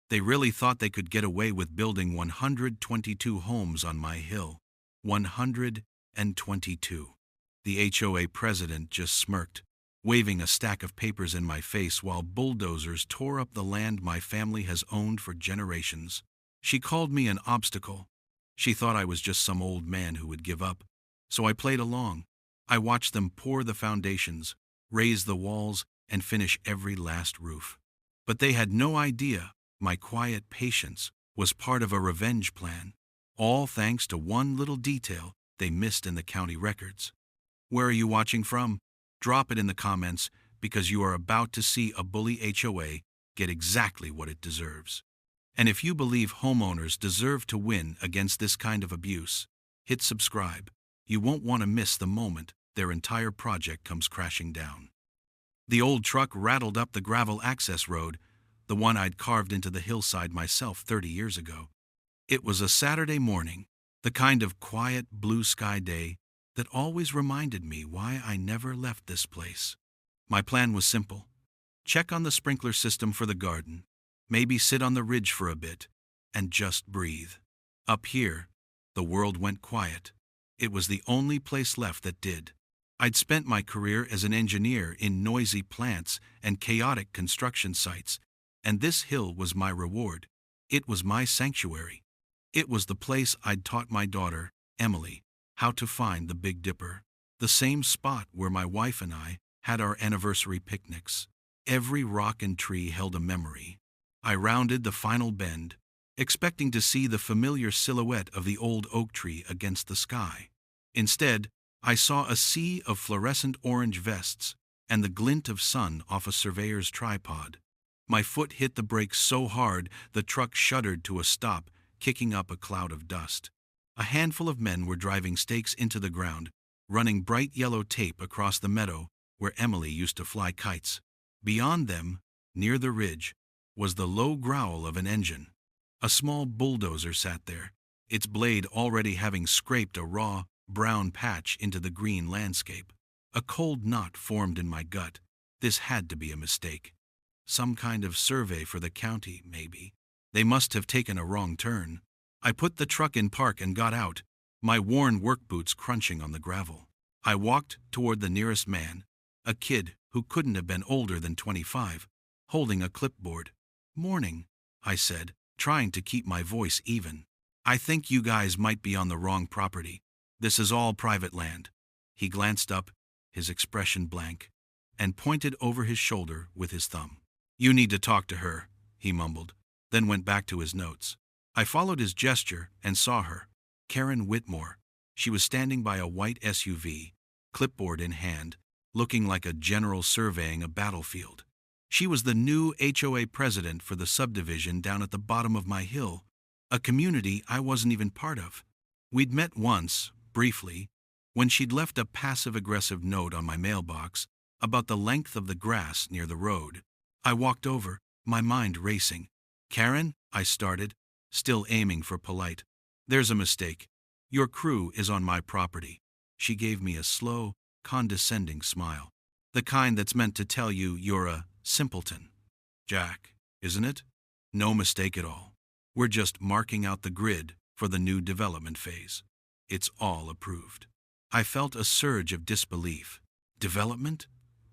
They really thought they could get away with building 122 homes on my hill. 122. The HOA president just smirked, waving a stack of papers in my face while bulldozers tore up the land my family has owned for generations. She called me an obstacle. She thought I was just some old man who would give up. So I played along. I watched them pour the foundations, raise the walls, and finish every last roof. But they had no idea my quiet patience was part of a revenge plan, all thanks to one little detail they missed in the county records. Where are you watching from? Drop it in the comments, because you are about to see a bully HOA get exactly what it deserves. And if you believe homeowners deserve to win against this kind of abuse, hit subscribe. You won't want to miss the moment their entire project comes crashing down. The old truck rattled up the gravel access road, the one I'd carved into the hillside myself 30 years ago. It was a Saturday morning, the kind of quiet blue sky day that always reminded me why I never left this place. My plan was simple. Check on the sprinkler system for the garden, maybe sit on the ridge for a bit, and just breathe. Up here, the world went quiet. It was the only place left that did. I'd spent my career as an engineer in noisy plants and chaotic construction sites, and this hill was my reward. It was my sanctuary. It was the place I'd taught my daughter, Emily, how to find the Big Dipper, the same spot where my wife and I had our anniversary picnics. Every rock and tree held a memory. I rounded the final bend, expecting to see the familiar silhouette of the old oak tree against the sky. Instead, I saw a sea of fluorescent orange vests and the glint of sun off a surveyor's tripod. My foot hit the brake so hard the truck shuddered to a stop, kicking up a cloud of dust. A handful of men were driving stakes into the ground, running bright yellow tape across the meadow where Emily used to fly kites. Beyond them, near the ridge, was the low growl of an engine. A small bulldozer sat there, its blade already having scraped a raw, brown patch into the green landscape. A cold knot formed in my gut. This had to be a mistake. Some kind of survey for the county, maybe. They must have taken a wrong turn. I put the truck in park and got out, my worn work boots crunching on the gravel. I walked toward the nearest man, a kid who couldn't have been older than 25, holding a clipboard. "Morning," I said, trying to keep my voice even. "I think you guys might be on the wrong property. This is all private land." He glanced up, his expression blank, and pointed over his shoulder with his thumb. "You need to talk to her," he mumbled, then went back to his notes. I followed his gesture and saw her, Karen Whitmore. She was standing by a white SUV, clipboard in hand, looking like a general surveying a battlefield. She was the new HOA president for the subdivision down at the bottom of my hill, a community I wasn't even part of. We'd met once, briefly, when she'd left a passive-aggressive note on my mailbox about the length of the grass near the road. I walked over, my mind racing. "Karen," I started, still aiming for polite. "There's a mistake. Your crew is on my property." She gave me a slow, condescending smile. "The kind that's meant to tell you you're a simpleton. Jack, isn't it? No mistake at all. We're just marking out the grid for the new development phase. It's all approved." I felt a surge of disbelief. Development?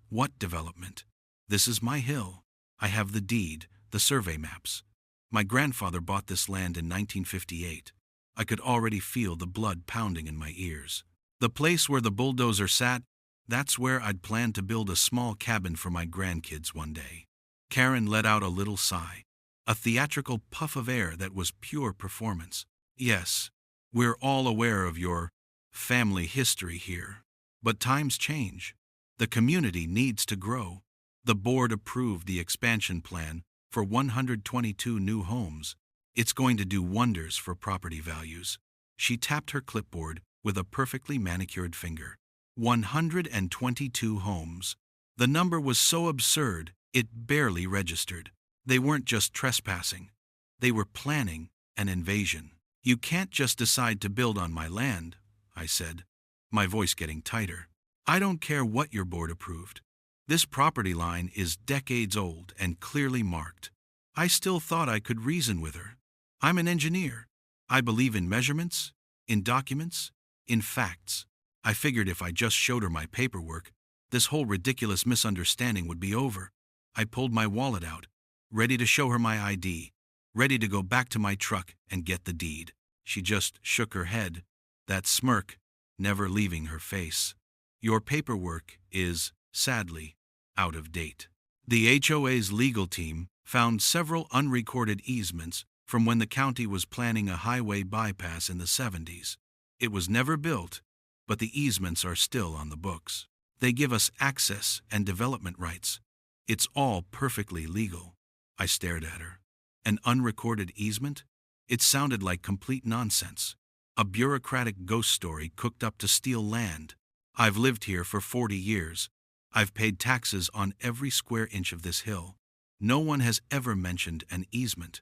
What development? This is my hill. I have the deed, the survey maps. My grandfather bought this land in 1958. I could already feel the blood pounding in my ears. The place where the bulldozer sat, that's where I'd planned to build a small cabin for my grandkids one day. Karen let out a little sigh, a theatrical puff of air that was pure performance. "Yes, we're all aware of your family history here. But times change. The community needs to grow. The board approved the expansion plan for 122 new homes. It's going to do wonders for property values." She tapped her clipboard with a perfectly manicured finger. 122 homes. The number was so absurd, it barely registered. They weren't just trespassing. They were planning an invasion. "You can't just decide to build on my land," I said, my voice getting tighter. "I don't care what your board approved. This property line is decades old and clearly marked. I still thought I could reason with her. I'm an engineer. I believe in measurements, in documents, in facts. I figured if I just showed her my paperwork, this whole ridiculous misunderstanding would be over. I pulled my wallet out, ready to show her my ID, ready to go back to my truck and get the deed. She just shook her head, that smirk never leaving her face. Your paperwork is, sadly, out of date. The HOA's legal team found several unrecorded easements from when the county was planning a highway bypass in the 70s. It was never built, but the easements are still on the books. They give us access and development rights. It's all perfectly legal. I stared at her. An unrecorded easement? It sounded like complete nonsense. A bureaucratic ghost story cooked up to steal land. I've lived here for 40 years. I've paid taxes on every square inch of this hill. No one has ever mentioned an easement.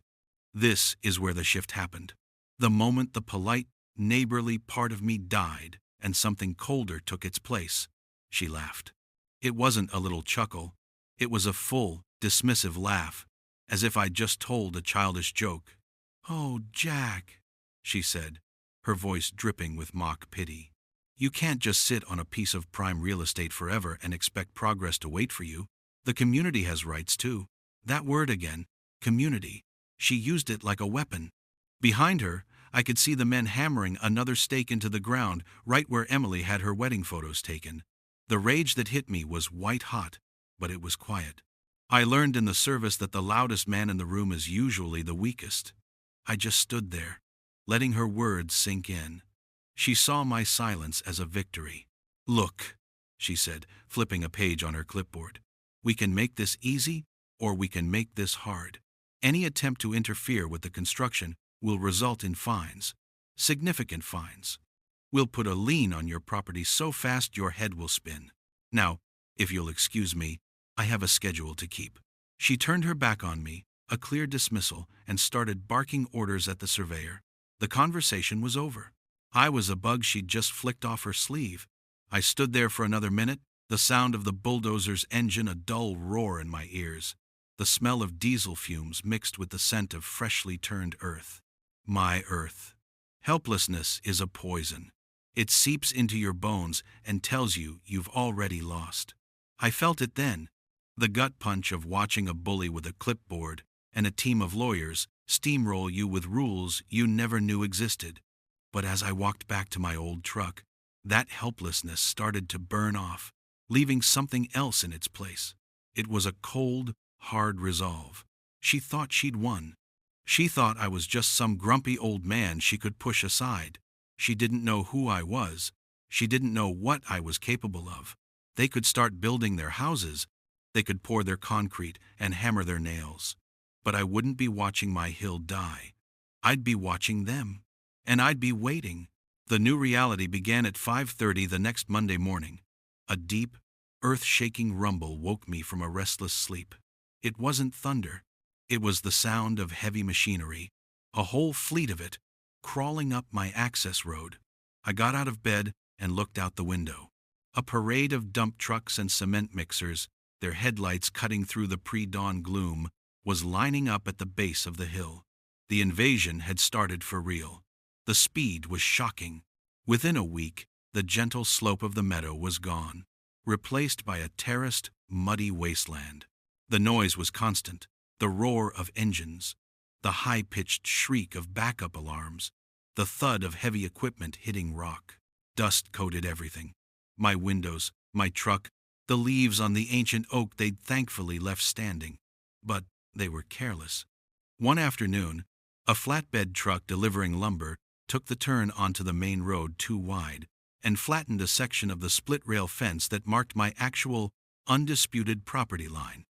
This is where the shift happened. The moment the polite, neighborly part of me died and something colder took its place. She laughed. It wasn't a little chuckle. It was a full, dismissive laugh, as if I'd just told a childish joke. "Oh, Jack," she said, her voice dripping with mock pity. "You can't just sit on a piece of prime real estate forever and expect progress to wait for you. The community has rights too." That word again, community. She used it like a weapon. Behind her, I could see the men hammering another stake into the ground right where Emily had her wedding photos taken. The rage that hit me was white hot, but it was quiet. I learned in the service that the loudest man in the room is usually the weakest. I just stood there, letting her words sink in. She saw my silence as a victory. "Look," she said, flipping a page on her clipboard. "We can make this easy, or we can make this hard. Any attempt to interfere with the construction will result in fines, significant fines. We'll put a lien on your property so fast your head will spin. Now, if you'll excuse me, I have a schedule to keep." She turned her back on me, a clear dismissal, and started barking orders at the surveyor. The conversation was over. I was a bug she'd just flicked off her sleeve. I stood there for another minute, the sound of the bulldozer's engine a dull roar in my ears. The smell of diesel fumes mixed with the scent of freshly turned earth. My earth. Helplessness is a poison. It seeps into your bones and tells you you've already lost. I felt it then, the gut punch of watching a bully with a clipboard and a team of lawyers steamroll you with rules you never knew existed. But as I walked back to my old truck, that helplessness started to burn off, leaving something else in its place. It was a cold, hard resolve. She thought she'd won. She thought I was just some grumpy old man she could push aside. She didn't know who I was. She didn't know what I was capable of. They could start building their houses. They could pour their concrete and hammer their nails. But I wouldn't be watching my hill die. I'd be watching them. And I'd be waiting. The new reality began at 5:30 the next Monday morning. A deep, earth-shaking rumble woke me from a restless sleep. It wasn't thunder. It was the sound of heavy machinery, a whole fleet of it, crawling up my access road. I got out of bed and looked out the window. A parade of dump trucks and cement mixers, their headlights cutting through the pre-dawn gloom, was lining up at the base of the hill. The invasion had started for real. The speed was shocking. Within a week, the gentle slope of the meadow was gone, replaced by a terraced, muddy wasteland. The noise was constant, the roar of engines, the high-pitched shriek of backup alarms, the thud of heavy equipment hitting rock. Dust coated everything. My windows, my truck, the leaves on the ancient oak they'd thankfully left standing. But they were careless. One afternoon, a flatbed truck delivering lumber took the turn onto the main road too wide and flattened a section of the split-rail fence that marked my actual, undisputed property line.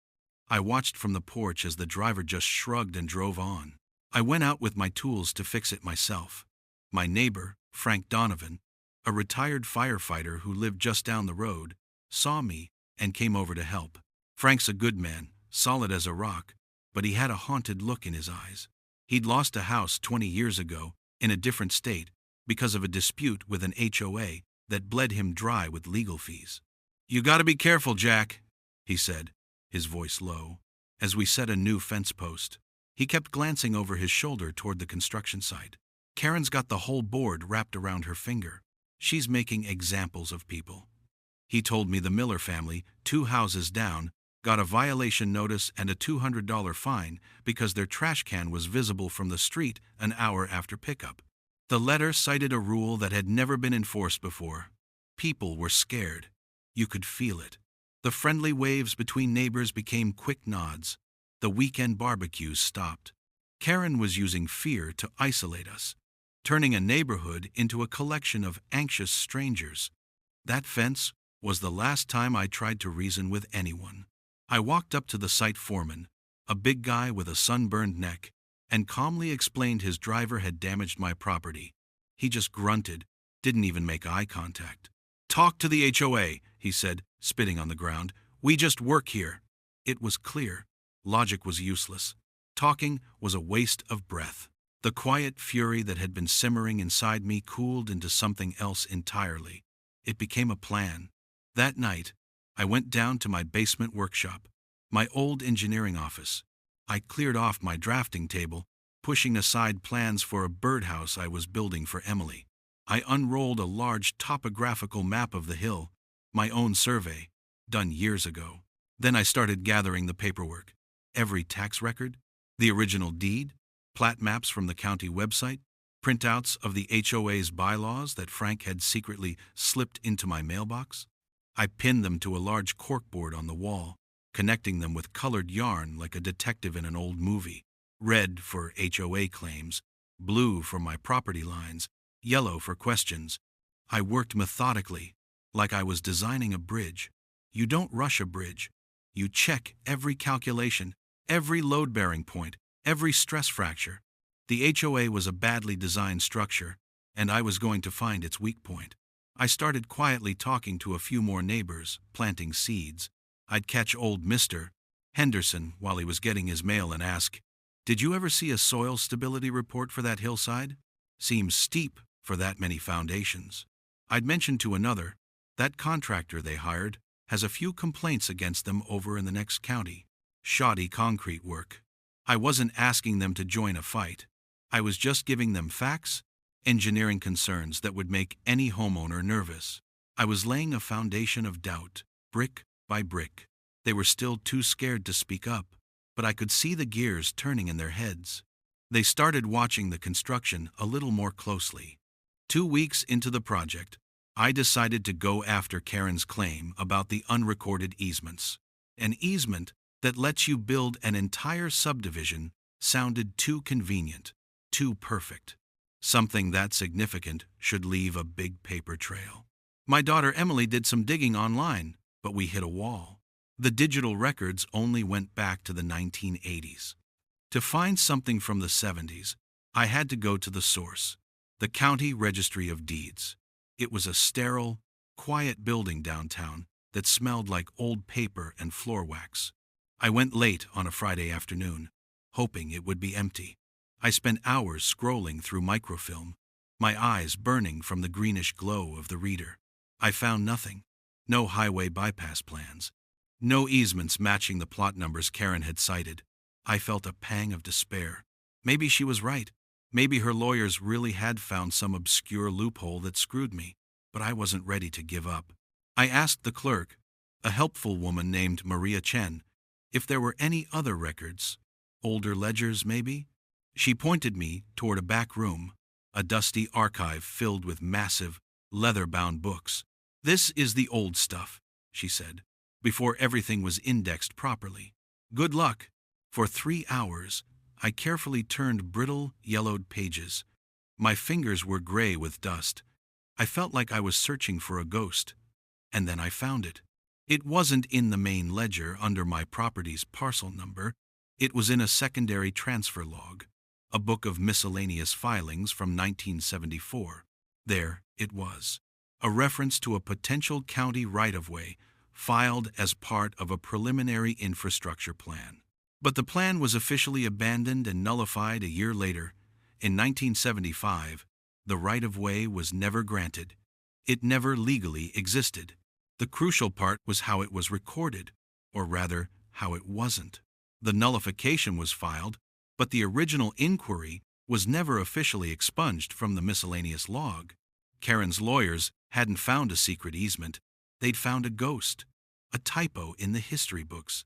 I watched from the porch as the driver just shrugged and drove on. I went out with my tools to fix it myself. My neighbor, Frank Donovan, a retired firefighter who lived just down the road, saw me and came over to help. Frank's a good man, solid as a rock, but he had a haunted look in his eyes. He'd lost a house 20 years ago, in a different state, because of a dispute with an HOA that bled him dry with legal fees. "You gotta be careful, Jack," he said, his voice low, as we set a new fence post. He kept glancing over his shoulder toward the construction site. Karen's got the whole board wrapped around her finger. She's making examples of people. He told me the Miller family, 2 houses down, got a violation notice and a $200 fine because their trash can was visible from the street an hour after pickup. The letter cited a rule that had never been enforced before. People were scared. You could feel it. The friendly waves between neighbors became quick nods. The weekend barbecues stopped. Karen was using fear to isolate us, turning a neighborhood into a collection of anxious strangers. That fence was the last time I tried to reason with anyone. I walked up to the site foreman, a big guy with a sunburned neck, and calmly explained his driver had damaged my property. He just grunted, didn't even make eye contact. "Talk to the HOA," he said, spitting on the ground. "We just work here." It was clear. Logic was useless. Talking was a waste of breath. The quiet fury that had been simmering inside me cooled into something else entirely. It became a plan. That night, I went down to my basement workshop, my old engineering office. I cleared off my drafting table, pushing aside plans for a birdhouse I was building for Emily. I unrolled a large topographical map of the hill, my own survey, done years ago. Then I started gathering the paperwork. Every tax record, the original deed, plat maps from the county website, printouts of the HOA's bylaws that Frank had secretly slipped into my mailbox. I pinned them to a large corkboard on the wall, connecting them with colored yarn like a detective in an old movie. Red for HOA claims, blue for my property lines, yellow for questions. I worked methodically, like I was designing a bridge. You don't rush a bridge. You check every calculation, every load-bearing point, every stress fracture. The HOA was a badly designed structure, and I was going to find its weak point. I started quietly talking to a few more neighbors, planting seeds. I'd catch old Mr. Henderson while he was getting his mail and ask, "Did you ever see a soil stability report for that hillside? Seems steep for that many foundations." I'd mention to another, "That contractor they hired has a few complaints against them over in the next county. Shoddy concrete work." I wasn't asking them to join a fight. I was just giving them facts, engineering concerns that would make any homeowner nervous. I was laying a foundation of doubt, brick by brick. They were still too scared to speak up, but I could see the gears turning in their heads. They started watching the construction a little more closely. 2 weeks into the project, I decided to go after Karen's claim about the unrecorded easements. An easement that lets you build an entire subdivision sounded too convenient, too perfect. Something that significant should leave a big paper trail. My daughter Emily did some digging online, but we hit a wall. The digital records only went back to the 1980s. To find something from the 70s, I had to go to the source, the County Registry of Deeds. It was a sterile, quiet building downtown that smelled like old paper and floor wax. I went late on a Friday afternoon, hoping it would be empty. I spent hours scrolling through microfilm, my eyes burning from the greenish glow of the reader. I found nothing. No highway bypass plans. No easements matching the plot numbers Karen had cited. I felt a pang of despair. Maybe she was right. Maybe her lawyers really had found some obscure loophole that screwed me, but I wasn't ready to give up. I asked the clerk, a helpful woman named Maria Chen, if there were any other records, older ledgers maybe. She pointed me toward a back room, a dusty archive filled with massive, leather-bound books. "This is the old stuff," she said, "before everything was indexed properly. Good luck." For 3 hours, I carefully turned brittle, yellowed pages. My fingers were gray with dust. I felt like I was searching for a ghost. And then I found it. It wasn't in the main ledger under my property's parcel number. It was in a secondary transfer log, a book of miscellaneous filings from 1974. There it was, a reference to a potential county right-of-way filed as part of a preliminary infrastructure plan. But the plan was officially abandoned and nullified a year later. In 1975, the right-of-way was never granted. It never legally existed. The crucial part was how it was recorded, or rather, how it wasn't. The nullification was filed, But the original inquiry was never officially expunged from the miscellaneous log. Karen's lawyers hadn't found a secret easement. They'd found a ghost, a typo in the history books.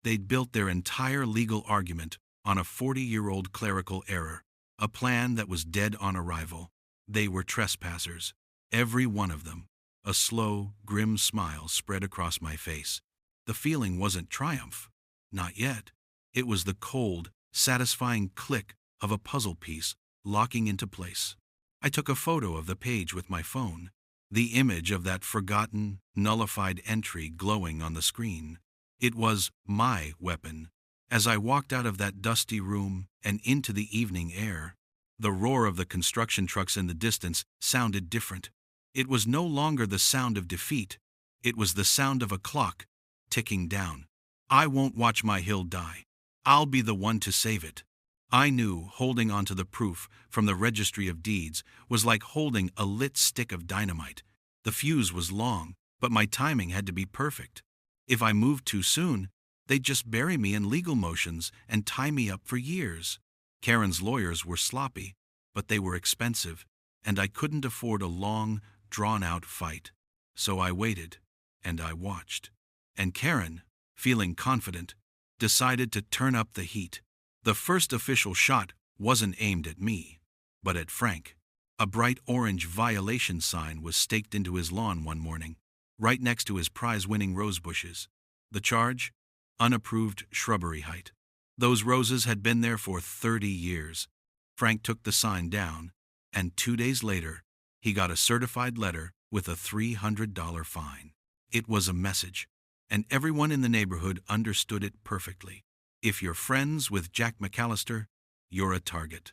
They'd built their entire legal argument on a 40-year-old clerical error, a plan that was dead on arrival. They were trespassers, every one of them. A slow, grim smile spread across my face. The feeling wasn't triumph. Not yet. It was the cold, satisfying click of a puzzle piece locking into place. I took a photo of the page with my phone, the image of that forgotten, nullified entry glowing on the screen. It was my weapon. As I walked out of that dusty room and into the evening air, the roar of the construction trucks in the distance sounded different. It was no longer the sound of defeat. It was the sound of a clock ticking down. I won't watch my hill die. I'll be the one to save it. I knew holding onto the proof from the registry of deeds was like holding a lit stick of dynamite. The fuse was long, but my timing had to be perfect. If I moved too soon, they'd just bury me in legal motions and tie me up for years. Karen's lawyers were sloppy, but they were expensive, and I couldn't afford a long, drawn-out fight. So I waited, and I watched. And Karen, feeling confident, decided to turn up the heat. The first official shot wasn't aimed at me, but at Frank. A bright orange violation sign was staked into his lawn one morning, right next to his prize-winning rose bushes. The charge? Unapproved shrubbery height. Those roses had been there for 30 years. Frank took the sign down, and 2 days later, he got a certified letter with a $300 fine. It was a message, and everyone in the neighborhood understood it perfectly. If you're friends with Jack McAllister, you're a target.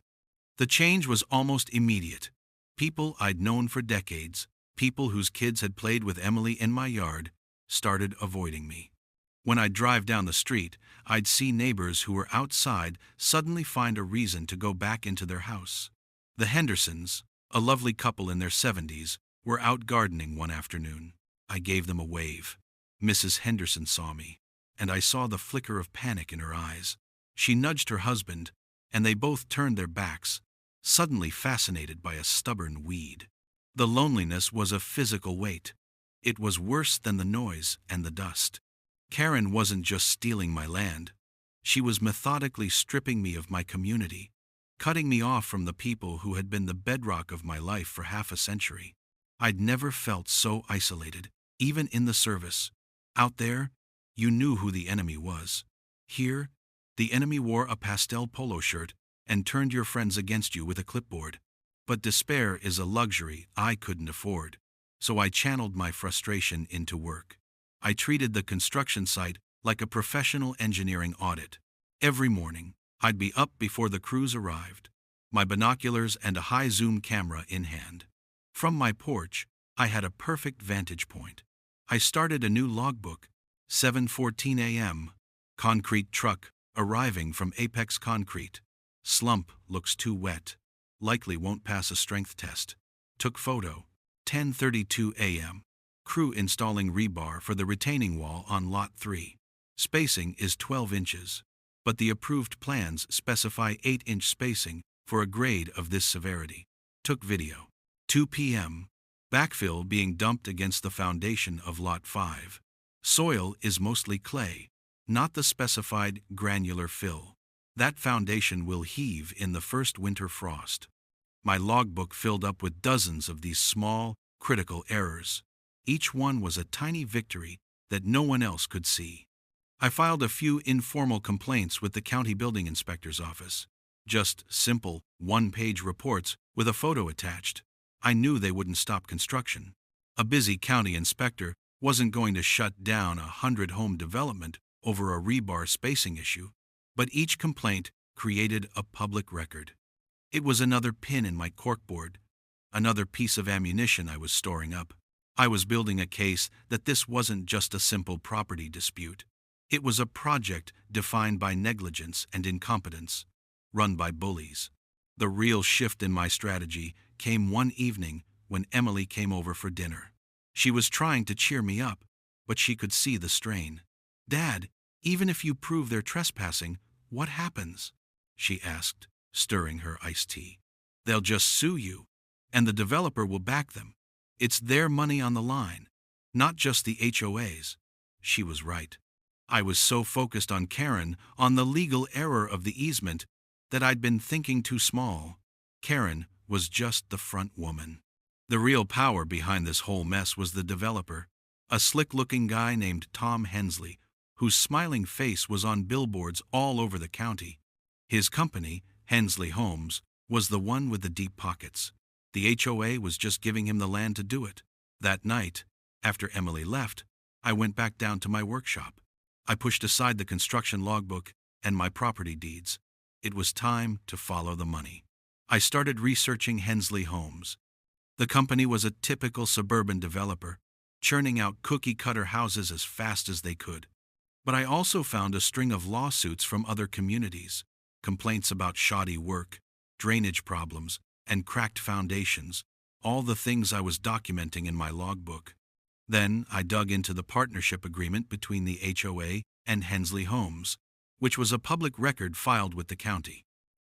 The change was almost immediate. People I'd known for decades, people whose kids had played with Emily in my yard, started avoiding me. When I'd drive down the street, I'd see neighbors who were outside suddenly find a reason to go back into their house. The Hendersons, a lovely couple in their 70s, were out gardening one afternoon. I gave them a wave. Mrs. Henderson saw me, and I saw the flicker of panic in her eyes. She nudged her husband, and they both turned their backs, suddenly fascinated by a stubborn weed. The loneliness was a physical weight. It was worse than the noise and the dust. Karen wasn't just stealing my land. She was methodically stripping me of my community, cutting me off from the people who had been the bedrock of my life for half a century. I'd never felt so isolated, even in the service. Out there, you knew who the enemy was. Here, the enemy wore a pastel polo shirt and turned your friends against you with a clipboard. But despair is a luxury I couldn't afford, so I channeled my frustration into work. I treated the construction site like a professional engineering audit. Every morning, I'd be up before the crews arrived, my binoculars and a high-zoom camera in hand. From my porch, I had a perfect vantage point. I started a new logbook, 7:14 a.m., concrete truck arriving from Apex Concrete. Slump looks too wet, likely won't pass a strength test. Took photo, 10:32 a.m., crew installing rebar for the retaining wall on Lot 3. Spacing is 12 inches, but the approved plans specify 8-inch spacing for a grade of this severity. Took video. 2 p.m., backfill being dumped against the foundation of Lot 5. Soil is mostly clay, not the specified granular fill. That foundation will heave in the first winter frost. My logbook filled up with dozens of these small, critical errors. Each one was a tiny victory that no one else could see. I filed a few informal complaints with the county building inspector's office. Just simple, one-page reports with a photo attached. I knew they wouldn't stop construction. A busy county inspector wasn't going to shut down a 100-home development over a rebar spacing issue, but each complaint created a public record. It was another pin in my corkboard, another piece of ammunition I was storing up. I was building a case that this wasn't just a simple property dispute. It was a project defined by negligence and incompetence, run by bullies. The real shift in my strategy came one evening when Emily came over for dinner. She was trying to cheer me up, but she could see the strain. "Dad, even if you prove they're trespassing, what happens?" she asked, stirring her iced tea. They'll just sue you, and the developer will back them. It's their money on the line, not just the HOA's. She was right. I was so focused on Karen, on the legal error of the easement, that I'd been thinking too small. Karen was just the front woman. The real power behind this whole mess was the developer, a slick-looking guy named Tom Hensley, whose smiling face was on billboards all over the county. His company, Hensley Homes, was the one with the deep pockets. The HOA was just giving him the land to do it. That night, after Emily left, I went back down to my workshop. I pushed aside the construction logbook and my property deeds. It was time to follow the money. I started researching Hensley Homes. The company was a typical suburban developer, churning out cookie-cutter houses as fast as they could. But I also found a string of lawsuits from other communities, complaints about shoddy work, drainage problems, and cracked foundations, all the things I was documenting in my logbook. Then I dug into the partnership agreement between the HOA and Hensley Homes, which was a public record filed with the county.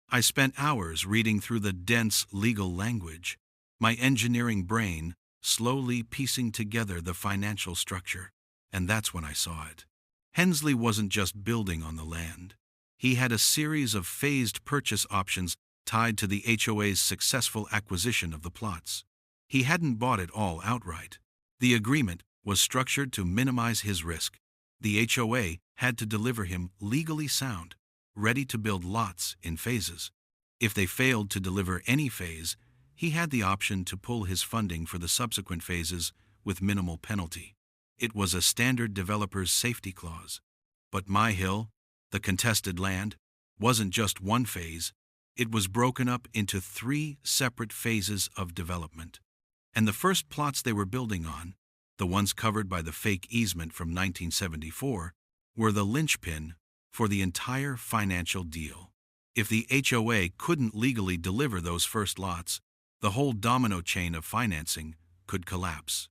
I spent hours reading through the dense legal language, my engineering brain slowly piecing together the financial structure, and that's when I saw it. Hensley wasn't just building on the land. He had a series of phased purchase options tied to the HOA's successful acquisition of the plots. He hadn't bought it all outright. The agreement was structured to minimize his risk. The HOA had to deliver him legally sound, ready to build lots in phases. If they failed to deliver any phase, he had the option to pull his funding for the subsequent phases with minimal penalty. It was a standard developer's safety clause. But my hill, the contested land, wasn't just one phase. It was broken up into 3 separate phases of development. And the first plots they were building on, the ones covered by the fake easement from 1974, were the linchpin for the entire financial deal. If the HOA couldn't legally deliver those first lots, the whole domino chain of financing could collapse.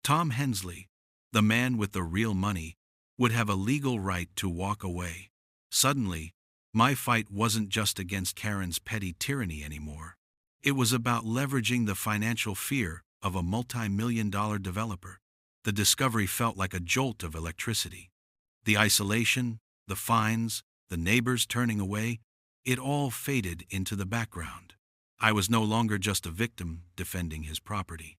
Tom Hensley, the man with the real money, would have a legal right to walk away. Suddenly, my fight wasn't just against Karen's petty tyranny anymore. It was about leveraging the financial fear of a multi-million-dollar developer. The discovery felt like a jolt of electricity. The isolation, the fines, the neighbors turning away, it all faded into the background. I was no longer just a victim defending his property.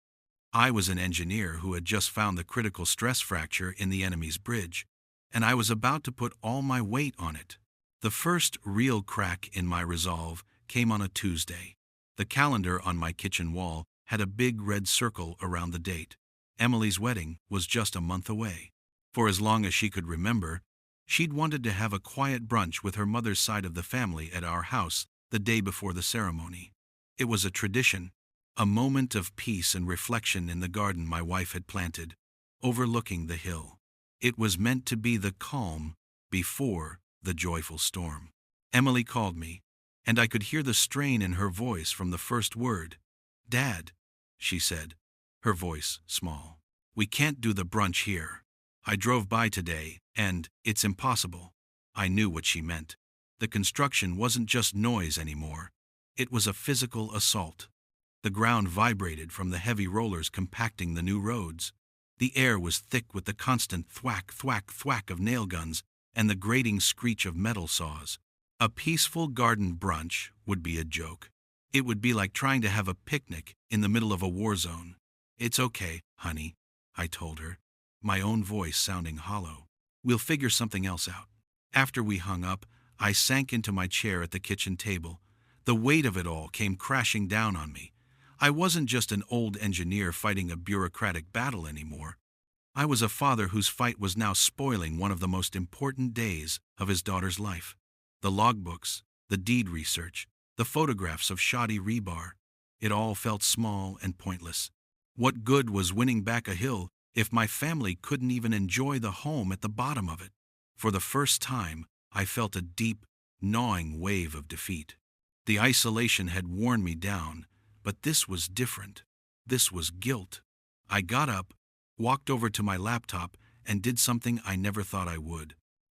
I was an engineer who had just found the critical stress fracture in the enemy's bridge, and I was about to put all my weight on it. The first real crack in my resolve came on a Tuesday. The calendar on my kitchen wall had a big red circle around the date. Emily's wedding was just a month away. For as long as she could remember, she'd wanted to have a quiet brunch with her mother's side of the family at our house the day before the ceremony. It was a tradition, a moment of peace and reflection in the garden my wife had planted, overlooking the hill. It was meant to be the calm before the joyful storm. Emily called me, and I could hear the strain in her voice from the first word. "Dad," she said, her voice small. "We can't do the brunch here. I drove by today, and it's impossible." I knew what she meant. The construction wasn't just noise anymore. It was a physical assault. The ground vibrated from the heavy rollers compacting the new roads. The air was thick with the constant thwack, thwack, thwack of nail guns and the grating screech of metal saws. A peaceful garden brunch would be a joke. It would be like trying to have a picnic in the middle of a war zone. "It's okay, honey," I told her, my own voice sounding hollow. "We'll figure something else out." After we hung up, I sank into my chair at the kitchen table. The weight of it all came crashing down on me. I wasn't just an old engineer fighting a bureaucratic battle anymore. I was a father whose fight was now spoiling one of the most important days of his daughter's life. The logbooks, the deed research, the photographs of shoddy rebar, it all felt small and pointless. What good was winning back a hill if my family couldn't even enjoy the home at the bottom of it? For the first time, I felt a deep, gnawing wave of defeat. The isolation had worn me down, but this was different. This was guilt. I got up, walked over to my laptop, and did something I never thought I would.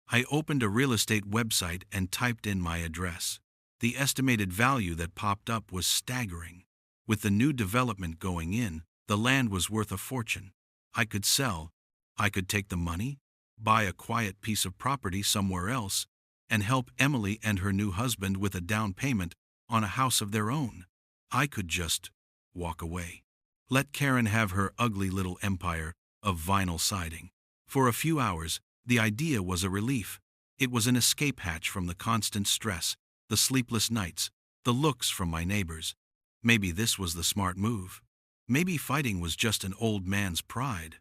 I opened a real estate website and typed in my address. The estimated value that popped up was staggering. With the new development going in, the land was worth a fortune. I could sell, I could take the money, buy a quiet piece of property somewhere else, and help Emily and her new husband with a down payment on a house of their own. I could just walk away. Let Karen have her ugly little empire of vinyl siding. For a few hours, the idea was a relief. It was an escape hatch from the constant stress, the sleepless nights, the looks from my neighbors. Maybe this was the smart move. Maybe fighting was just an old man's pride.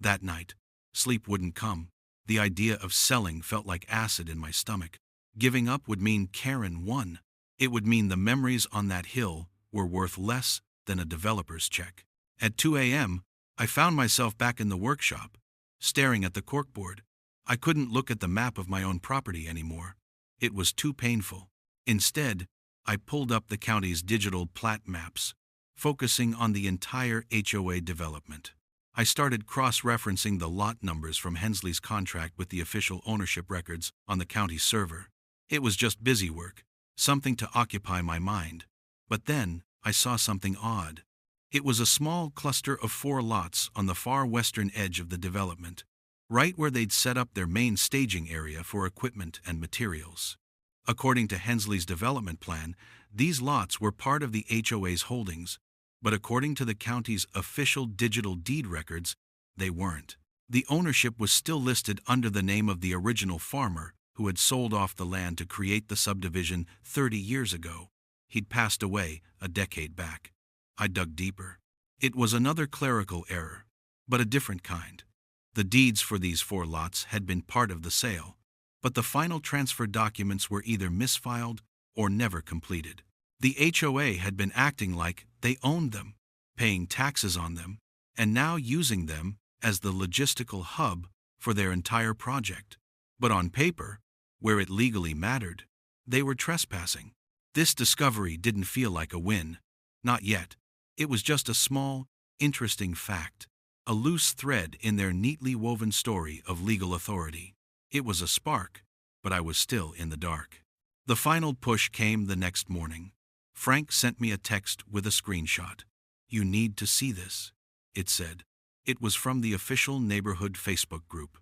That night, sleep wouldn't come. The idea of selling felt like acid in my stomach. Giving up would mean Karen won. It would mean the memories on that hill were worth less than a developer's check. At 2 a.m., I found myself back in the workshop, staring at the corkboard. I couldn't look at the map of my own property anymore. It was too painful. Instead, I pulled up the county's digital plat maps, focusing on the entire HOA development. I started cross-referencing the lot numbers from Hensley's contract with the official ownership records on the county server. It was just busy work, something to occupy my mind. But then, I saw something odd. It was a small cluster of 4 lots on the far western edge of the development, right where they'd set up their main staging area for equipment and materials. According to Hensley's development plan, these lots were part of the HOA's holdings, but according to the county's official digital deed records, they weren't. The ownership was still listed under the name of the original farmer who had sold off the land to create the subdivision 30 years ago. He'd passed away a decade back. I dug deeper. It was another clerical error, but a different kind. The deeds for these 4 lots had been part of the sale, but the final transfer documents were either misfiled or never completed. The HOA had been acting like they owned them, paying taxes on them, and now using them as the logistical hub for their entire project. But on paper, where it legally mattered, they were trespassing. This discovery didn't feel like a win. Not yet. It was just a small, interesting fact, a loose thread in their neatly woven story of legal authority. It was a spark, but I was still in the dark. The final push came the next morning. Frank sent me a text with a screenshot. "You need to see this," it said. It was from the official neighborhood Facebook group.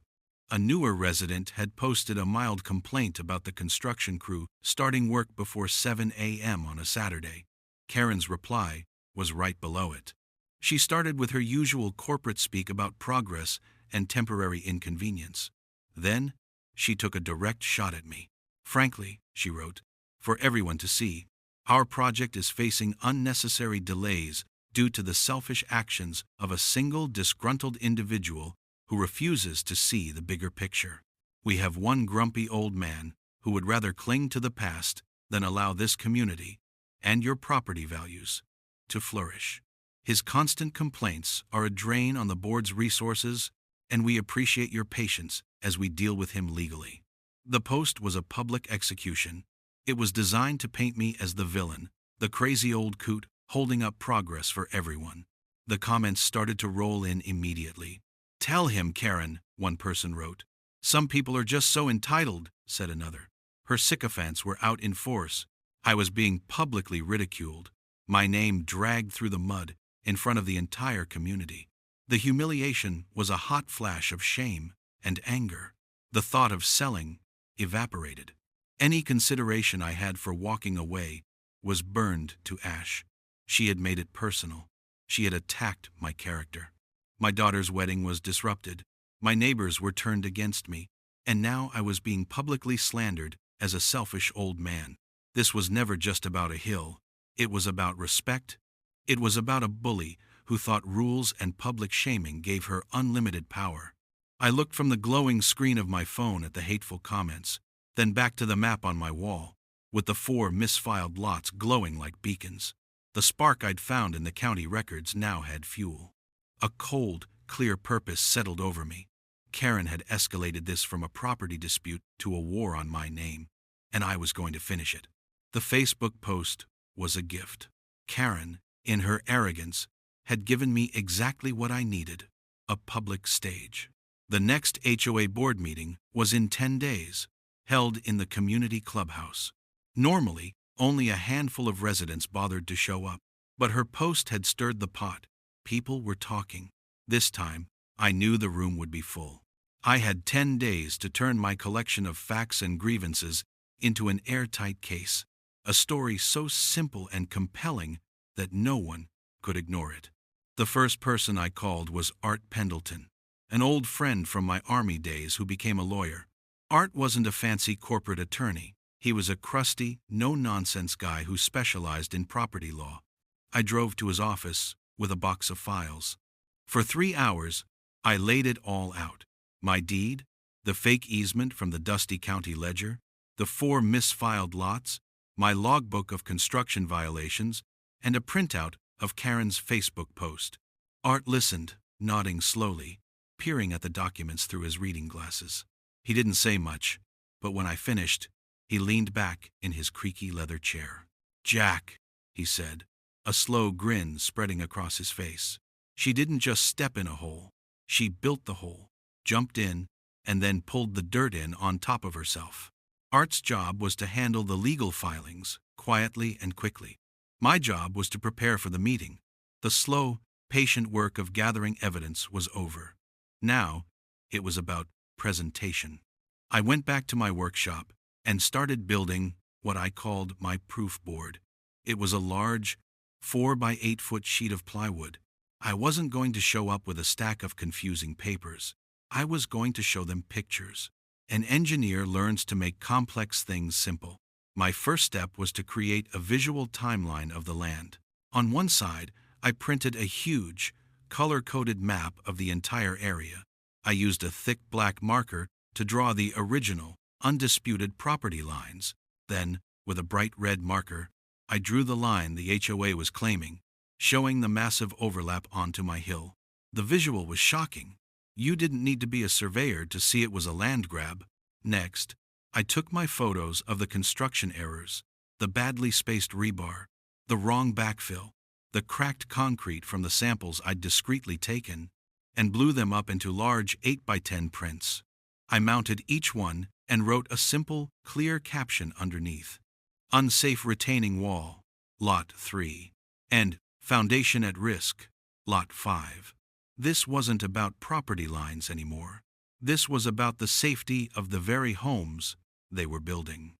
A newer resident had posted a mild complaint about the construction crew starting work before 7 a.m. on a Saturday. Karen's reply was right below it. She started with her usual corporate speak about progress and temporary inconvenience. Then, she took a direct shot at me. "Frankly," she wrote, "for everyone to see, our project is facing unnecessary delays due to the selfish actions of a single disgruntled individual who refuses to see the bigger picture. We have one grumpy old man who would rather cling to the past than allow this community and your property values to flourish. His constant complaints are a drain on the board's resources, and we appreciate your patience as we deal with him legally." The post was a public execution. It was designed to paint me as the villain, the crazy old coot holding up progress for everyone. The comments started to roll in immediately. "Tell him, Karen," one person wrote. "Some people are just so entitled," said another. Her sycophants were out in force. I was being publicly ridiculed, my name dragged through the mud in front of the entire community. The humiliation was a hot flash of shame and anger. The thought of selling evaporated. Any consideration I had for walking away was burned to ash. She had made it personal. She had attacked my character. My daughter's wedding was disrupted. My neighbors were turned against me, and now I was being publicly slandered as a selfish old man. This was never just about a hill. It was about respect. It was about a bully who thought rules and public shaming gave her unlimited power. I looked from the glowing screen of my phone at the hateful comments, then back to the map on my wall, with the 4 misfiled lots glowing like beacons. The spark I'd found in the county records now had fuel. A cold, clear purpose settled over me. Karen had escalated this from a property dispute to a war on my name, and I was going to finish it. The Facebook post was a gift. Karen, in her arrogance, had given me exactly what I needed, a public stage. The next HOA board meeting was in 10 days, held in the community clubhouse. Normally, Only a handful of residents bothered to show up. But her post had stirred the pot. People were talking. This time, I knew the room would be full. I had 10 days to turn my collection of facts and grievances into an airtight case, a story so simple and compelling that no one could ignore it. The first person I called was Art Pendleton, an old friend from my Army days who became a lawyer. Art wasn't a fancy corporate attorney. He was a crusty, no-nonsense guy who specialized in property law. I drove to his office with a box of files. For 3 hours, I laid it all out. My deed, the fake easement from the dusty county ledger, the 4 misfiled lots, my logbook of construction violations, and a printout of Karen's Facebook post. Art listened, nodding slowly, peering at the documents through his reading glasses. He didn't say much, but when I finished, he leaned back in his creaky leather chair. "Jack," he said, a slow grin spreading across his face. "She didn't just step in a hole. She built the hole, jumped in, and then pulled the dirt in on top of herself." Art's job was to handle the legal filings, quietly and quickly. My job was to prepare for the meeting. The slow, patient work of gathering evidence was over. Now, it was about presentation. I went back to my workshop and started building what I called my proof board. It was a large, 4 by 8 foot sheet of plywood. I wasn't going to show up with a stack of confusing papers. I was going to show them pictures. An engineer learns to make complex things simple. My first step was to create a visual timeline of the land. On one side, I printed a huge, color-coded map of the entire area. I used a thick black marker to draw the original, undisputed property lines. Then, with a bright red marker, I drew the line the HOA was claiming, showing the massive overlap onto my hill. The visual was shocking. You didn't need to be a surveyor to see it was a land grab. Next, I took my photos of the construction errors, the badly spaced rebar, the wrong backfill, the cracked concrete from the samples I'd discreetly taken, and blew them up into large 8 by 10 prints. I mounted each one and wrote a simple, clear caption underneath. "Unsafe retaining wall, Lot 3," and "Foundation at risk, Lot 5." This wasn't about property lines anymore. This was about the safety of the very homes they were building.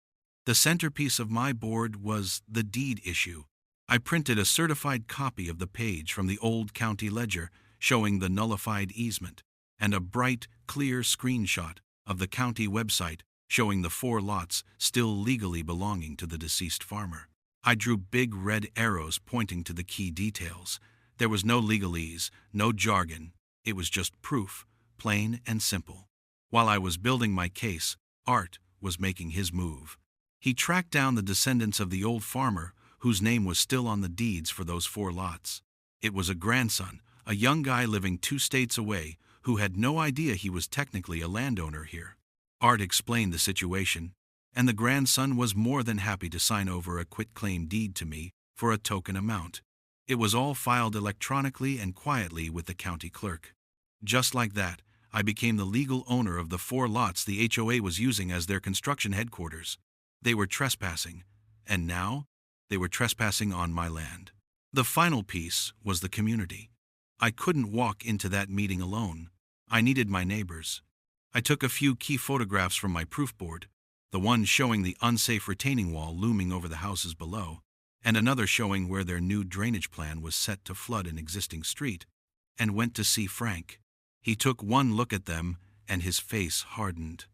The centerpiece of my board was the deed issue. I printed a certified copy of the page from the old county ledger showing the nullified easement, and a bright, clear screenshot of the county website showing the 4 lots still legally belonging to the deceased farmer. I drew big red arrows pointing to the key details. There was no legalese, no jargon. It was just proof, plain and simple. While I was building my case, Art was making his move. He tracked down the descendants of the old farmer, whose name was still on the deeds for those 4 lots. It was a grandson, a young guy living 2 states away, who had no idea he was technically a landowner here. Art explained the situation, and the grandson was more than happy to sign over a quitclaim deed to me for a token amount. It was all filed electronically and quietly with the county clerk. Just like that, I became the legal owner of the 4 lots the HOA was using as their construction headquarters. They were trespassing, and now they were trespassing on my land. The final piece was the community. I couldn't walk into that meeting alone. I needed my neighbors. I took a few key photographs from my proof board, the one showing the unsafe retaining wall looming over the houses below, and another showing where their new drainage plan was set to flood an existing street, and went to see Frank. He took one look at them, and his face hardened.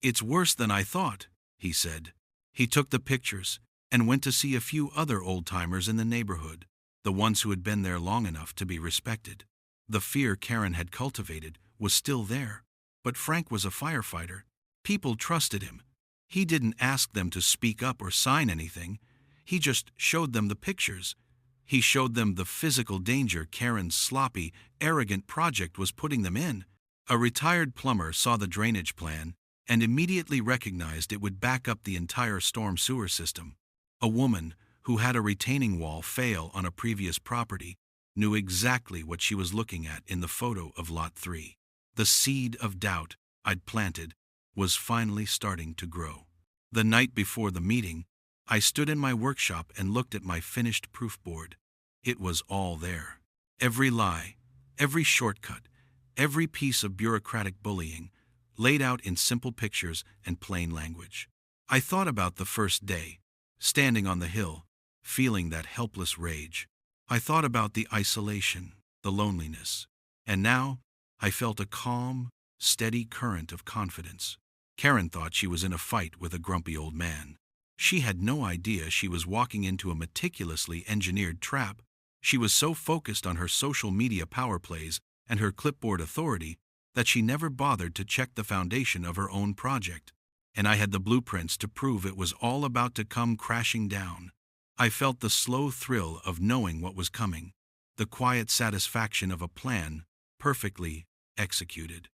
"It's worse than I thought," he said. He took the pictures and went to see a few other old-timers in the neighborhood, the ones who had been there long enough to be respected. The fear Karen had cultivated was still there, but Frank was a firefighter. People trusted him. He didn't ask them to speak up or sign anything. He just showed them the pictures. He showed them the physical danger Karen's sloppy, arrogant project was putting them in. A retired plumber saw the drainage plan and immediately recognized it would back up the entire storm sewer system. A woman who had a retaining wall fail on a previous property knew exactly what she was looking at in the photo of Lot 3. The seed of doubt I'd planted was finally starting to grow. The night before the meeting, I stood in my workshop and looked at my finished proof board. It was all there. Every lie, every shortcut, every piece of bureaucratic bullying, laid out in simple pictures and plain language. I thought about the first day, standing on the hill, feeling that helpless rage. I thought about the isolation, the loneliness. And now, I felt a calm, steady current of confidence. Karen thought she was in a fight with a grumpy old man. She had no idea she was walking into a meticulously engineered trap. She was so focused on her social media power plays and her clipboard authority that she never bothered to check the foundation of her own project. And I had the blueprints to prove it was all about to come crashing down. I felt the slow thrill of knowing what was coming, the quiet satisfaction of a plan perfectly executed.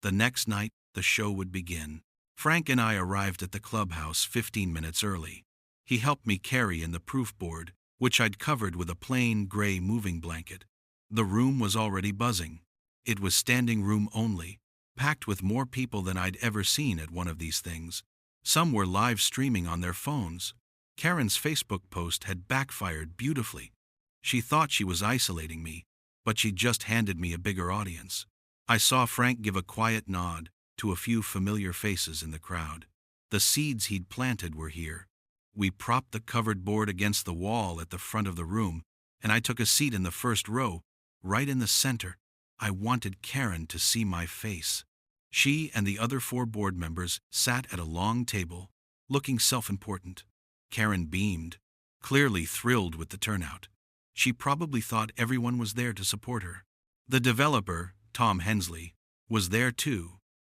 The next night, the show would begin. Frank and I arrived at the clubhouse 15 minutes early. He helped me carry in the proof board, which I'd covered with a plain gray moving blanket. The room was already buzzing. It was standing room only, packed with more people than I'd ever seen at one of these things. Some were live streaming on their phones. Karen's Facebook post had backfired beautifully. She thought she was isolating me, but she just handed me a bigger audience. I saw Frank give a quiet nod to a few familiar faces in the crowd. The seeds he'd planted were here. We propped the covered board against the wall at the front of the room, and I took a seat in the first row, right in the center. I wanted Karen to see my face. She and the other 4 board members sat at a long table, looking self-important. Karen beamed, clearly thrilled with the turnout. She probably thought everyone was there to support her. The developer, Tom Hensley, was there too,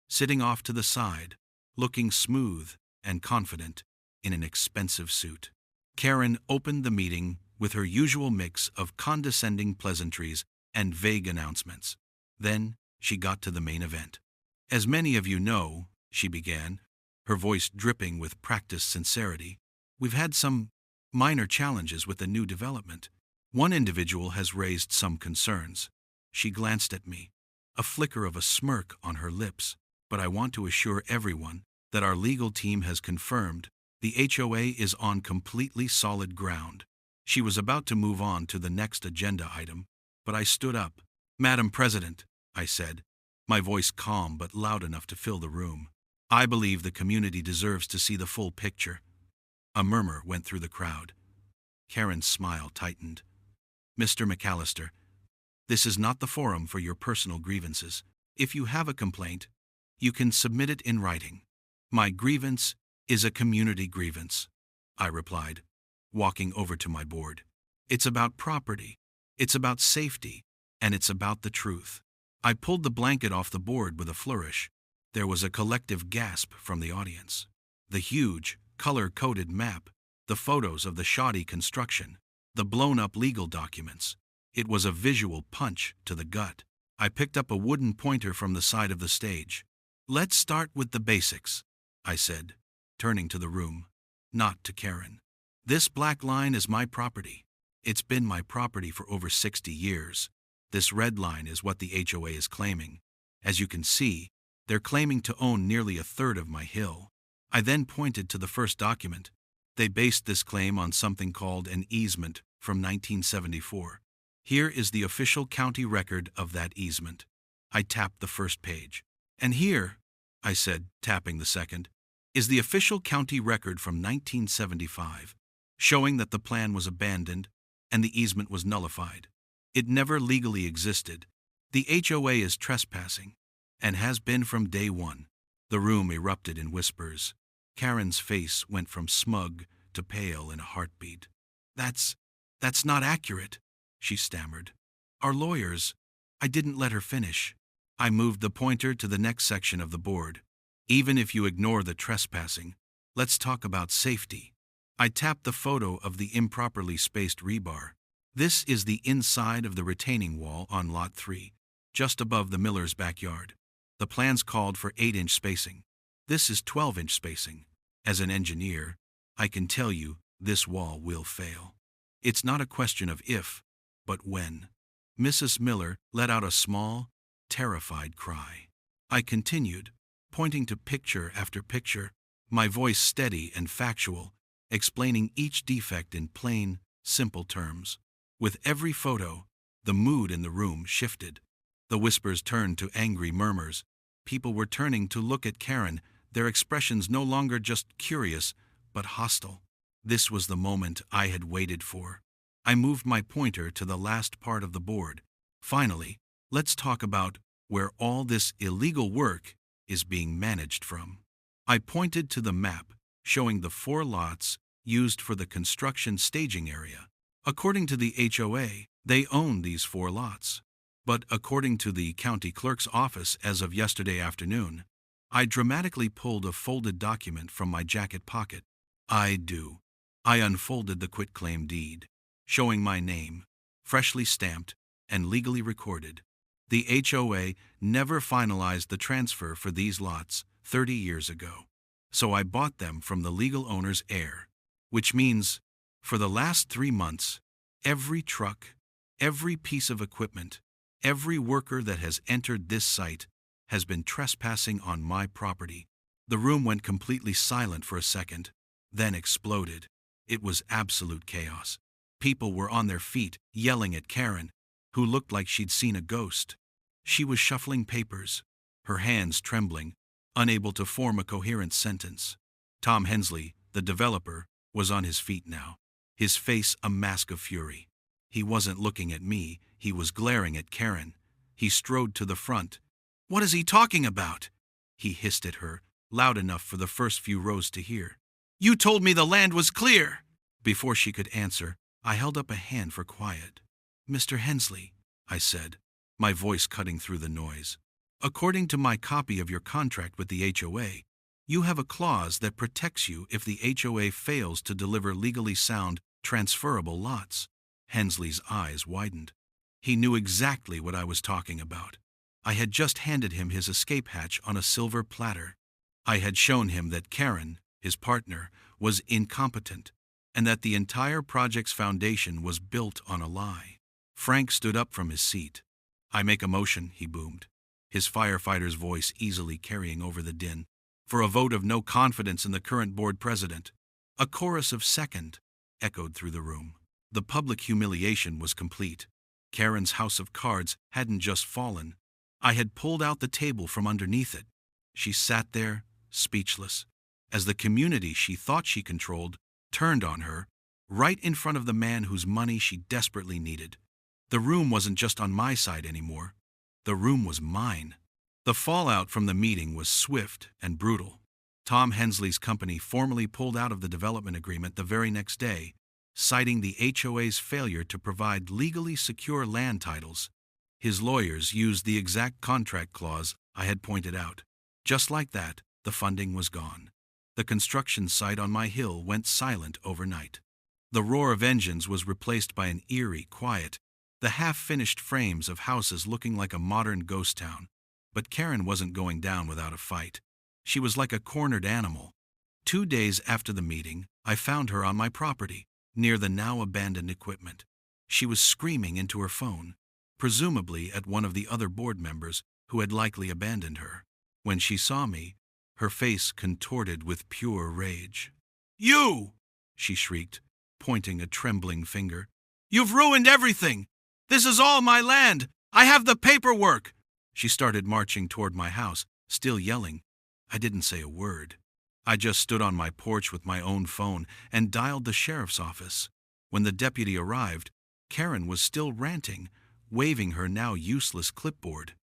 sitting off to the side, looking smooth and confident in an expensive suit. Karen opened the meeting with her usual mix of condescending pleasantries and vague announcements. Then she got to the main event. As many of you know, she began, her voice dripping with practiced sincerity, we've had some minor challenges with the new development. One individual has raised some concerns. She glanced at me, a flicker of a smirk on her lips. But I want to assure everyone that our legal team has confirmed the HOA is on completely solid ground. She was about to move on to the next agenda item, but I stood up. Madam President, I said, my voice calm but loud enough to fill the room. I believe the community deserves to see the full picture. A murmur went through the crowd. Karen's smile tightened. Mr. McAllister, this is not the forum for your personal grievances. If you have a complaint, you can submit it in writing. My grievance is a community grievance, I replied, walking over to my board. It's about property, it's about safety, and it's about the truth. I pulled the blanket off the board with a flourish. There was a collective gasp from the audience. The huge, color-coded map, the photos of the shoddy construction, the blown-up legal documents. It was a visual punch to the gut. I picked up a wooden pointer from the side of the stage. Let's start with the basics, I said, turning to the room, not to Karen. This black line is my property. It's been my property for over 60 years. This red line is what the HOA is claiming. As you can see, they're claiming to own nearly a third of my hill. I then pointed to the first document. They based this claim on something called an easement from 1974. Here is the official county record of that easement. I tapped the first page. And here, I said, tapping the second, is the official county record from 1975, showing that the plan was abandoned and the easement was nullified. It never legally existed. The HOA is trespassing, and has been from day one. The room erupted in whispers. Karen's face went from smug to pale in a heartbeat. That's not accurate, she stammered. Our lawyers, I didn't let her finish. I moved the pointer to the next section of the board. Even if you ignore the trespassing, let's talk about safety. I tapped the photo of the improperly spaced rebar. This is the inside of the retaining wall on Lot 3, just above the miller's backyard. The plans called for 8-inch spacing. This is 12-inch spacing. As an engineer, I can tell you this wall will fail. It's not a question of if, but when. Mrs. Miller let out a small, terrified cry. I continued, pointing to picture after picture, my voice steady and factual, explaining each defect in plain, simple terms. With every photo, the mood in the room shifted. The whispers turned to angry murmurs. People were turning to look at Karen, their expressions no longer just curious, but hostile. This was the moment I had waited for. I moved my pointer to the last part of the board. Finally, let's talk about where all this illegal work is being managed from. I pointed to the map, showing the 4 lots used for the construction staging area. According to the HOA, they own these 4 lots. But according to the county clerk's office as of yesterday afternoon, I dramatically pulled a folded document from my jacket pocket. I unfolded the quitclaim deed, showing my name, freshly stamped and legally recorded. The HOA never finalized the transfer for these lots 30 years ago, so I bought them from the legal owner's heir, which means, for the last 3 months, every truck, every piece of equipment, every worker that has entered this site has been trespassing on my property. The room went completely silent for a second, then exploded. It was absolute chaos. People were on their feet, yelling at Karen, who looked like she'd seen a ghost. She was shuffling papers, her hands trembling, unable to form a coherent sentence. Tom Hensley, the developer, was on his feet now, his face a mask of fury. He wasn't looking at me, he was glaring at Karen. He strode to the front. "What is he talking about?" he hissed at her, loud enough for the first few rows to hear. "You told me the land was clear!" Before she could answer, I held up a hand for quiet. "Mr. Hensley," I said, my voice cutting through the noise. "According to my copy of your contract with the HOA, you have a clause that protects you if the HOA fails to deliver legally sound, transferable lots." Hensley's eyes widened. He knew exactly what I was talking about. I had just handed him his escape hatch on a silver platter. I had shown him that Karen, his partner, was incompetent, and that the entire project's foundation was built on a lie. Frank stood up from his seat. "I make a motion," he boomed, his firefighter's voice easily carrying over the din, "for a vote of no confidence in the current board president." A chorus of "second" echoed through the room. The public humiliation was complete. Karen's house of cards hadn't just fallen. I had pulled out the table from underneath it. She sat there, speechless, as the community she thought she controlled turned on her, right in front of the man whose money she desperately needed. The room wasn't just on my side anymore. The room was mine. The fallout from the meeting was swift and brutal. Tom Hensley's company formally pulled out of the development agreement the very next day, citing the HOA's failure to provide legally secure land titles. His lawyers used the exact contract clause I had pointed out. Just like that, the funding was gone. The construction site on my hill went silent overnight. The roar of engines was replaced by an eerie quiet, the half-finished frames of houses looking like a modern ghost town. But Karen wasn't going down without a fight. She was like a cornered animal. 2 days after the meeting, I found her on my property, near the now-abandoned equipment. She was screaming into her phone, presumably at one of the other board members who had likely abandoned her. When she saw me, her face contorted with pure rage. "You!" she shrieked, pointing a trembling finger. "You've ruined everything! This is all my land! I have the paperwork!" She started marching toward my house, still yelling. I didn't say a word. I just stood on my porch with my own phone and dialed the sheriff's office. When the deputy arrived, Karen was still ranting, waving her now useless clipboard.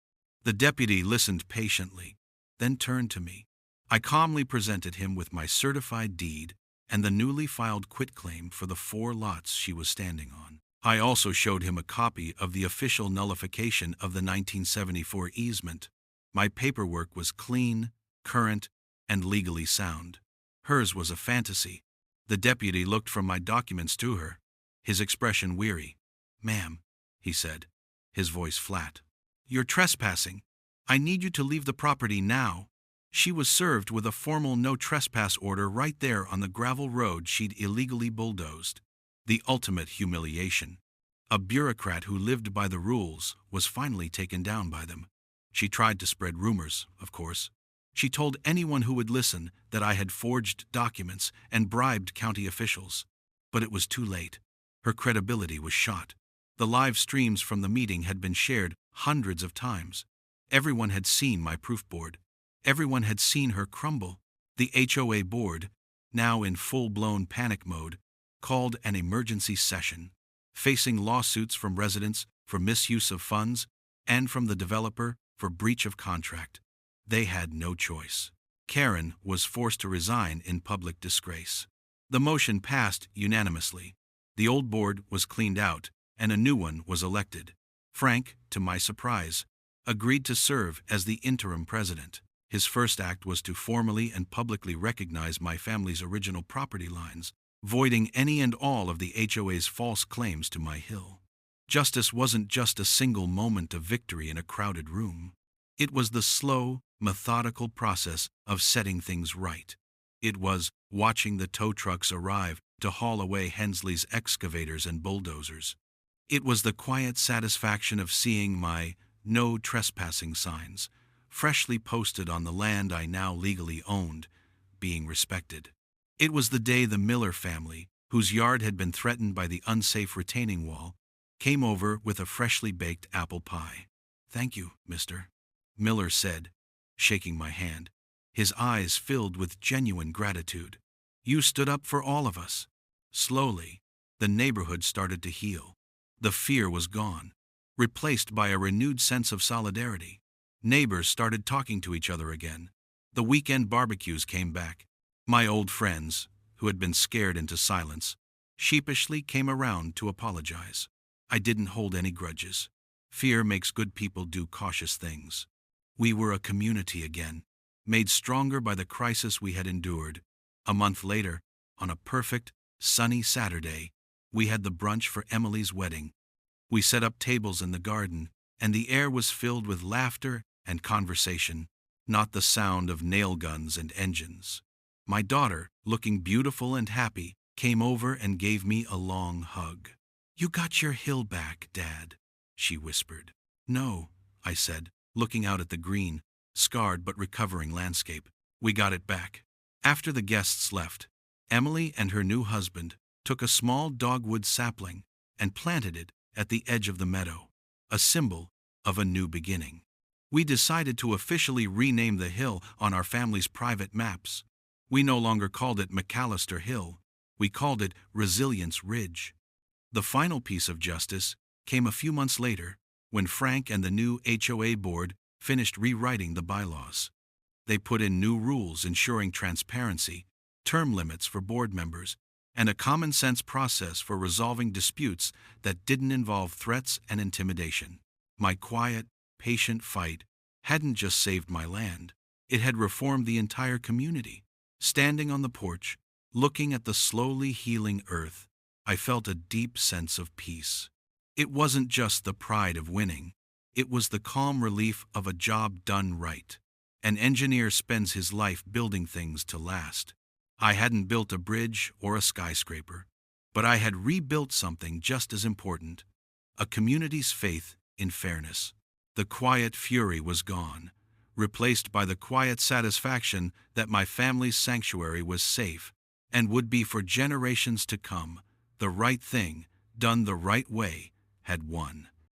The deputy listened patiently, then turned to me. I calmly presented him with my certified deed and the newly filed quitclaim for the 4 lots she was standing on. I also showed him a copy of the official nullification of the 1974 easement. My paperwork was clean, current, and legally sound. Hers was a fantasy. The deputy looked from my documents to her, his expression weary. "Ma'am," he said, his voice flat, "you're trespassing. I need you to leave the property now." She was served with a formal no trespass order right there on the gravel road she'd illegally bulldozed. The ultimate humiliation. A bureaucrat who lived by the rules was finally taken down by them. She tried to spread rumors, of course. She told anyone who would listen that I had forged documents and bribed county officials. But it was too late. Her credibility was shot. The live streams from the meeting had been shared hundreds of times. Everyone had seen my proof board. Everyone had seen her crumble. The HOA board, now in full-blown panic mode, called an emergency session, facing lawsuits from residents for misuse of funds and from the developer for breach of contract. They had no choice. Karen was forced to resign in public disgrace. The motion passed unanimously. The old board was cleaned out, and a new one was elected. Frank, to my surprise, agreed to serve as the interim president. His first act was to formally and publicly recognize my family's original property lines, voiding any and all of the HOA's false claims to my hill. Justice wasn't just a single moment of victory in a crowded room. It was the slow, methodical process of setting things right. It was watching the tow trucks arrive to haul away Hensley's excavators and bulldozers. It was the quiet satisfaction of seeing my "no trespassing" signs, freshly posted on the land I now legally owned, being respected. It was the day the Miller family, whose yard had been threatened by the unsafe retaining wall, came over with a freshly baked apple pie. "Thank you, Mr. Miller said, shaking my hand, his eyes filled with genuine gratitude. "You stood up for all of us." Slowly, the neighborhood started to heal. The fear was gone, replaced by a renewed sense of solidarity. Neighbors started talking to each other again. The weekend barbecues came back. My old friends, who had been scared into silence, sheepishly came around to apologize. I didn't hold any grudges. Fear makes good people do cautious things. We were a community again, made stronger by the crisis we had endured. A month later, on a perfect, sunny Saturday, we had the brunch for Emily's wedding. We set up tables in the garden, and the air was filled with laughter and conversation, not the sound of nail guns and engines. My daughter, looking beautiful and happy, came over and gave me a long hug. "You got your hill back, Dad," she whispered. "No," I said, looking out at the green, scarred but recovering landscape. "We got it back." After the guests left, Emily and her new husband took a small dogwood sapling and planted it at the edge of the meadow, a symbol of a new beginning. We decided to officially rename the hill on our family's private maps. We no longer called it McAllister Hill. We called it Resilience Ridge. The final piece of justice came a few months later, when Frank and the new HOA board finished rewriting the bylaws. They put in new rules ensuring transparency, term limits for board members, and a common-sense process for resolving disputes that didn't involve threats and intimidation. My quiet, patient fight hadn't just saved my land, it had reformed the entire community. Standing on the porch, looking at the slowly healing earth, I felt a deep sense of peace. It wasn't just the pride of winning, it was the calm relief of a job done right. An engineer spends his life building things to last. I hadn't built a bridge or a skyscraper, but I had rebuilt something just as important, a community's faith in fairness. The quiet fury was gone, replaced by the quiet satisfaction that my family's sanctuary was safe and would be for generations to come. The right thing, done the right way, had won.